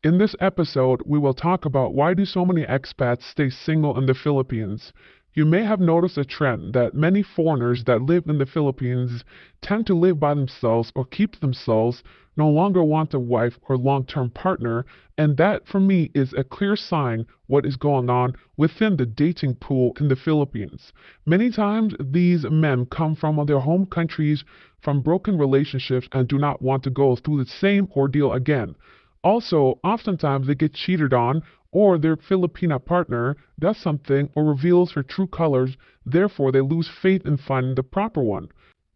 In this episode, we will talk about why do so many expats stay single in the Philippines. You may have noticed a trend that many foreigners that live in the Philippines tend to live by themselves or keep themselves, no longer want a wife or long-term partner, and that for me is a clear sign what is going on within the dating pool in the Philippines. Many times these men come from their home countries from broken relationships and do not want to go through the same ordeal again. Also, oftentimes they get cheated on, or their Filipina partner does something or reveals her true colors, therefore they lose faith in finding the proper one.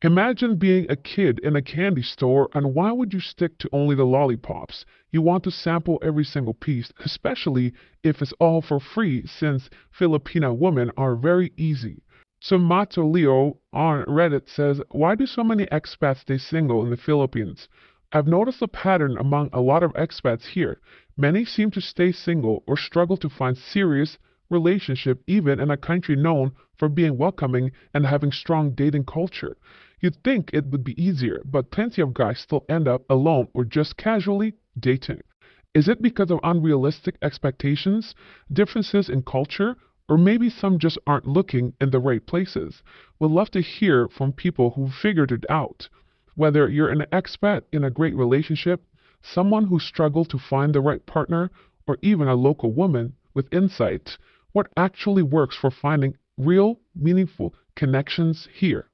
Imagine being a kid in a candy store, and why would you stick to only the lollipops? You want to sample every single piece, especially if it's all for free, since Filipina women are very easy. Sumato Leo on Reddit says, why do so many expats stay single in the Philippines? I've noticed a pattern among a lot of expats here. Many seem to stay single or struggle to find serious relationship even in a country known for being welcoming and having strong dating culture. You'd think it would be easier, but plenty of guys still end up alone or just casually dating. Is it because of unrealistic expectations, differences in culture, or maybe some just aren't looking in the right places? We'd love to hear from people who figured it out. Whether you're an expat in a great relationship, someone who struggled to find the right partner, or even a local woman with insight, what actually works for finding real, meaningful connections here?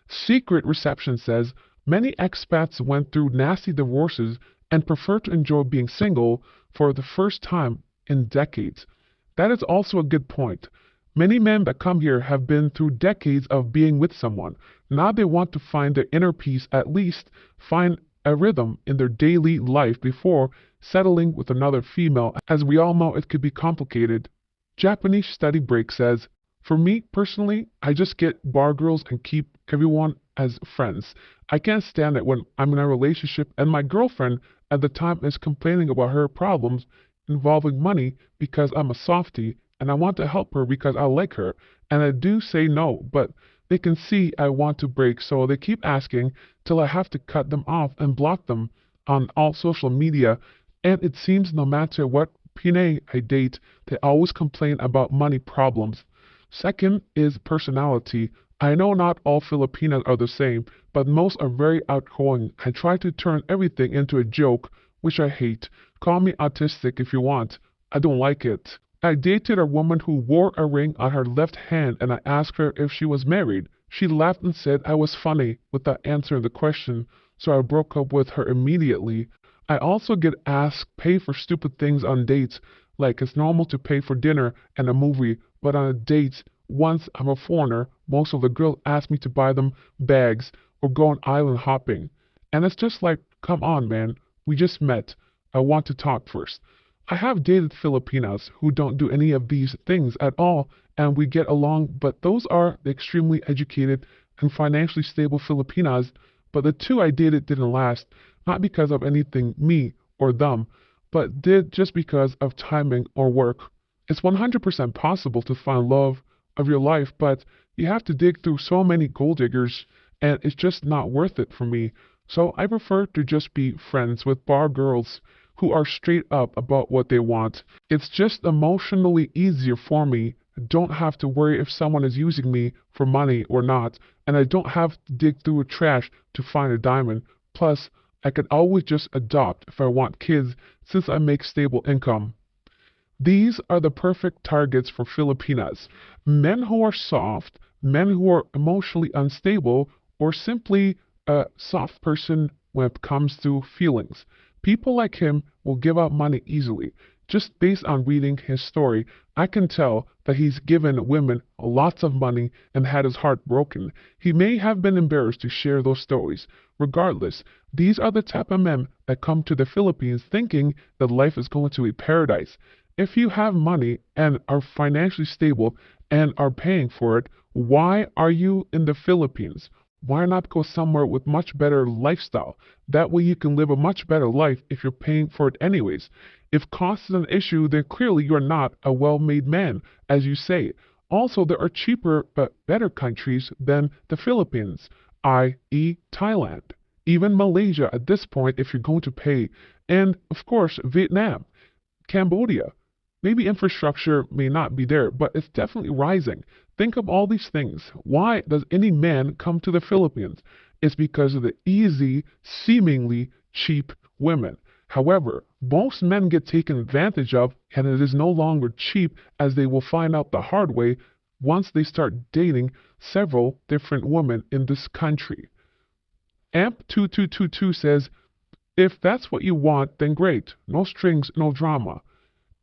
Secret Reception says many expats went through nasty divorces and prefer to enjoy being single for the first time in decades. That is also a good point. Many men that come here have been through decades of being with someone. Now they want to find their inner peace, at least find a rhythm in their daily life before settling with another female. As we all know, it could be complicated. Japanese Study Break says, for me personally, I just get bar girls and keep everyone as friends. I can't stand it when I'm in a relationship and my girlfriend at the time is complaining about her problems involving money because I'm a softie and I want to help her because I like her, and I do say no, but they can see I want to break, so they keep asking till I have to cut them off and block them on all social media, and it seems no matter what Pinay I date, they always complain about money problems. Second is personality. I know not all Filipinas are the same, but most are very outgoing and try to turn everything into a joke, which I hate. Call me autistic if you want. I don't like it. I dated a woman who wore a ring on her left hand and I asked her if she was married. She laughed and said I was funny without answering the question, so I broke up with her immediately. I also get asked pay for stupid things on dates, like it's normal to pay for dinner and a movie, but on a date, once I'm a foreigner, most of the girls ask me to buy them bags or go on island hopping. And it's just like, come on man, we just met. I want to talk first. I have dated Filipinas who don't do any of these things at all and we get along, but those are the extremely educated and financially stable Filipinas. But the two I dated didn't last, not because of anything me or them, but did just because of timing or work. It's 100% possible to find love of your life, but you have to dig through so many gold diggers and it's just not worth it for me. So I prefer to just be friends with bar girls who are straight up about what they want. It's just emotionally easier for me. I don't have to worry if someone is using me for money or not, and I don't have to dig through a trash to find a diamond. Plus, I can always just adopt if I want kids since I make stable income. These are the perfect targets for Filipinas. Men who are soft, men who are emotionally unstable, or simply a soft person when it comes to feelings. People like him will give out money easily. Just based on reading his story, I can tell that he's given women lots of money and had his heart broken. He may have been embarrassed to share those stories. Regardless, these are the type of men that come to the Philippines thinking that life is going to be paradise. If you have money and are financially stable and are paying for it, why are you in the Philippines? Why not go somewhere with much better lifestyle? That way you can live a much better life if you're paying for it anyways. If cost is an issue, then clearly you're not a well-made man, as you say. Also, there are cheaper but better countries than the Philippines, i.e. Thailand. Even Malaysia at this point if you're going to pay. And, of course, Vietnam. Cambodia. Maybe infrastructure may not be there, but it's definitely rising. Think of all these things. Why does any man come to the Philippines? It's because of the easy, seemingly cheap women. However, most men get taken advantage of, and it is no longer cheap, as they will find out the hard way once they start dating several different women in this country. AMP2222 says, if that's what you want, then great. No strings, no drama.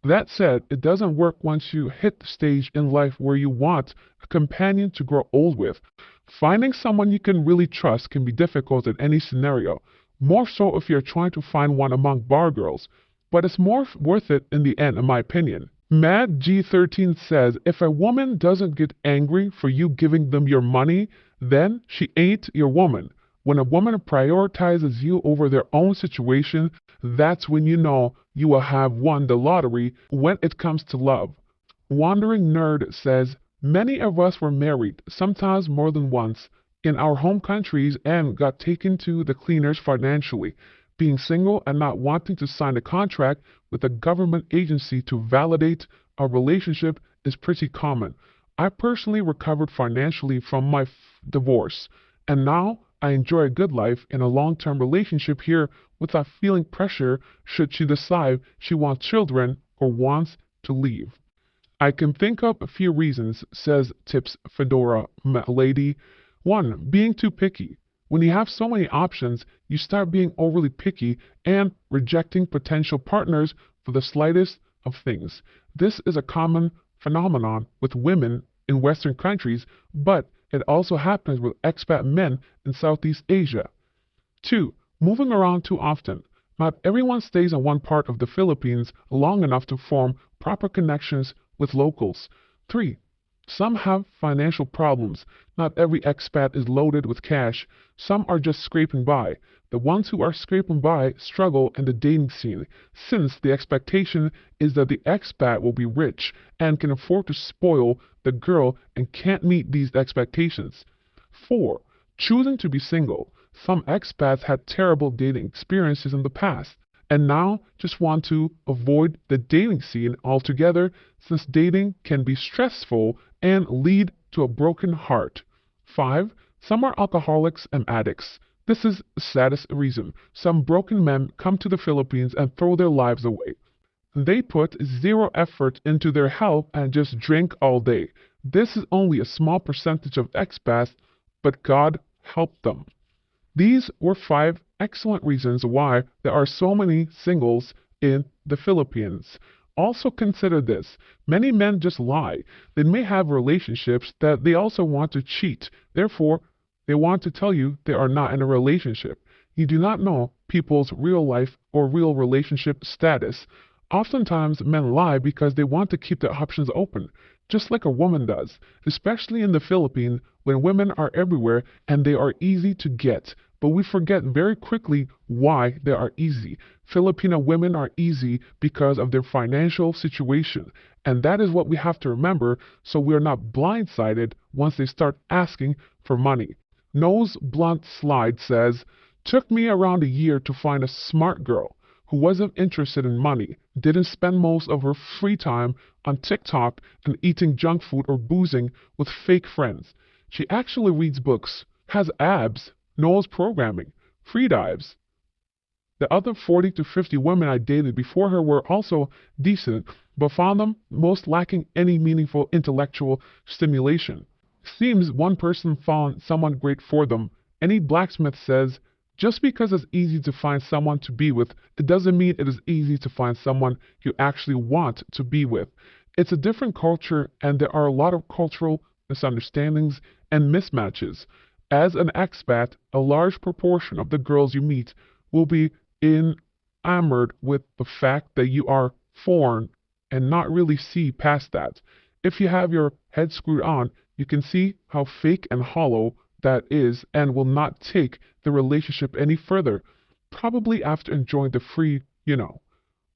That said, it doesn't work once you hit the stage in life where you want a companion to grow old with. Finding someone you can really trust can be difficult in any scenario, more so if you're trying to find one among bar girls, but it's more worth it in the end, in my opinion. Mad G13 says, if a woman doesn't get angry for you giving them your money, then she ain't your woman. When a woman prioritizes you over their own situation, that's when you know you will have won the lottery when it comes to love. Wandering Nerd says, many of us were married, sometimes more than once, in our home countries and got taken to the cleaners financially. Being single and not wanting to sign a contract with a government agency to validate our relationship is pretty common. I personally recovered financially from my divorce, and now I enjoy a good life in a long-term relationship here without feeling pressure should she decide she wants children or wants to leave. I can think of a few reasons, says Tips Fedora Lady. 1. Being too picky. When you have so many options, you start being overly picky and rejecting potential partners for the slightest of things. This is a common phenomenon with women in Western countries, but it also happens with expat men in Southeast Asia. 2. Moving around too often. Not everyone stays in one part of the Philippines long enough to form proper connections with locals. 3. Some have financial problems. Not every expat is loaded with cash. Some are just scraping by. The ones who are scraping by struggle in the dating scene, since the expectation is that the expat will be rich and can afford to spoil the girl and can't meet these expectations. 4. Choosing to be single. Some expats had terrible dating experiences in the past and now just want to avoid the dating scene altogether, since dating can be stressful and lead to a broken heart. 5. Some are alcoholics and addicts. This is the saddest reason. Some broken men come to the Philippines and throw their lives away. They put zero effort into their health and just drink all day. This is only a small percentage of expats, but God help them. These were 5 excellent reasons why there are so many singles in the Philippines. Also consider this. Many men just lie. They may have relationships that they also want to cheat. Therefore, they want to tell you they are not in a relationship. You do not know people's real life or real relationship status. Oftentimes, men lie because they want to keep their options open, just like a woman does, especially in the Philippines when women are everywhere and they are easy to get. But we forget very quickly why they are easy. Filipino women are easy because of their financial situation, and that is what we have to remember so we are not blindsided once they start asking for money. Nose Blunt Slide says, took me around a year to find a smart girl who wasn't interested in money, didn't spend most of her free time on TikTok and eating junk food or boozing with fake friends. She actually reads books, has abs, knows programming, free dives. The other 40 to 50 women I dated before her were also decent, but found them most lacking any meaningful intellectual stimulation. Seems one person found someone great for them. Any blacksmith says, just because it's easy to find someone to be with, it doesn't mean it is easy to find someone you actually want to be with. It's a different culture, and there are a lot of cultural misunderstandings and mismatches. As an expat, a large proportion of the girls you meet will be enamored with the fact that you are foreign and not really see past that. If you have your head screwed on, you can see how fake and hollow that is and will not take the relationship any further, probably after enjoying the free,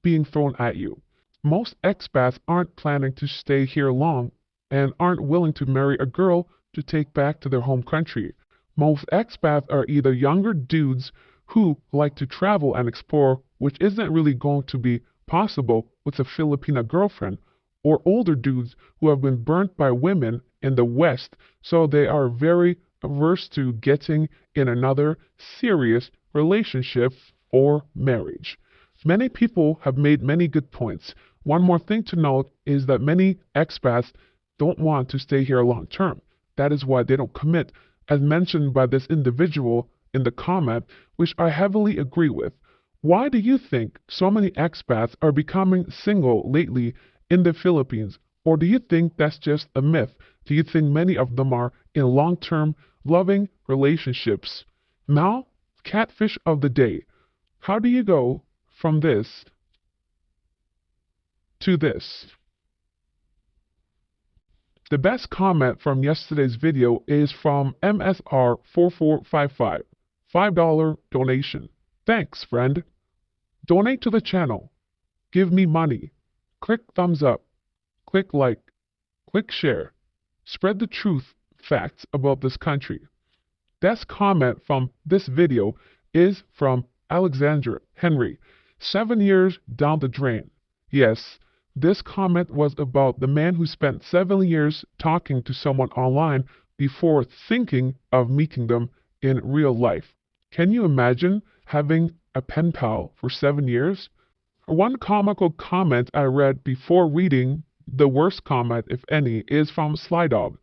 being thrown at you. Most expats aren't planning to stay here long and aren't willing to marry a girl to take back to their home country. Most expats are either younger dudes who like to travel and explore, which isn't really going to be possible with a Filipina girlfriend, or older dudes who have been burnt by women in the West, so they are very averse to getting in another serious relationship or marriage. Many people have made many good points. One more thing to note is that many expats don't want to stay here long term. That is why they don't commit, as mentioned by this individual in the comment, which I heavily agree with. Why do you think so many expats are becoming single lately in the Philippines? Or do you think that's just a myth? Do you think many of them are in long term, loving relationships? Now, catfish of the day. How do you go from this to this? The best comment from yesterday's video is from MSR4455. $5 donation. Thanks, friend. Donate to the channel. Give me money. Click thumbs up. Click like. Click share. Spread the truth, facts about this country. Best comment from this video is from Alexandra Henry. 7 years down the drain. Yes, this comment was about the man who spent 7 years talking to someone online before thinking of meeting them in real life. Can you imagine having a pen pal for 7 years? One comical comment I read before reading the worst comment, if any, is from Slydog.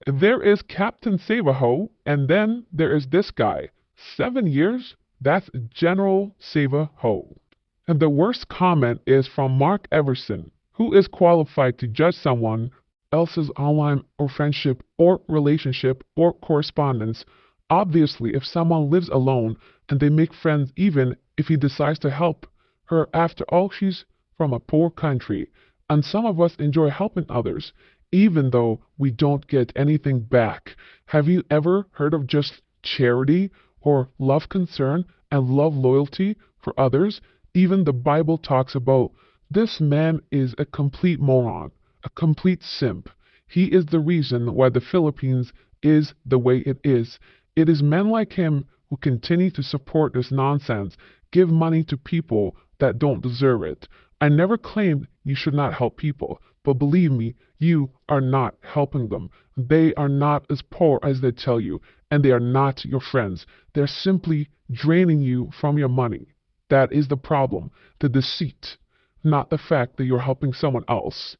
There is Captain Savaho, and then there is this guy. 7 years? That's General Savaho. And the worst comment is from Mark Everson. Who is qualified to judge someone else's online or friendship or relationship or correspondence? Obviously, if someone lives alone and they make friends even if he decides to help her, after all, she's from a poor country. And some of us enjoy helping others, even though we don't get anything back. Have you ever heard of just charity or love concern and love loyalty for others? Even the Bible talks about this man is a complete moron, a complete simp. He is the reason why the Philippines is the way it is. It is men like him who continue to support this nonsense, give money to people that don't deserve it. I never claimed you should not help people, but believe me, you are not helping them. They are not as poor as they tell you, and they are not your friends. They're simply draining you from your money. That is the problem, the deceit, not the fact that you're helping someone else.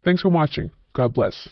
Thanks for watching. God bless.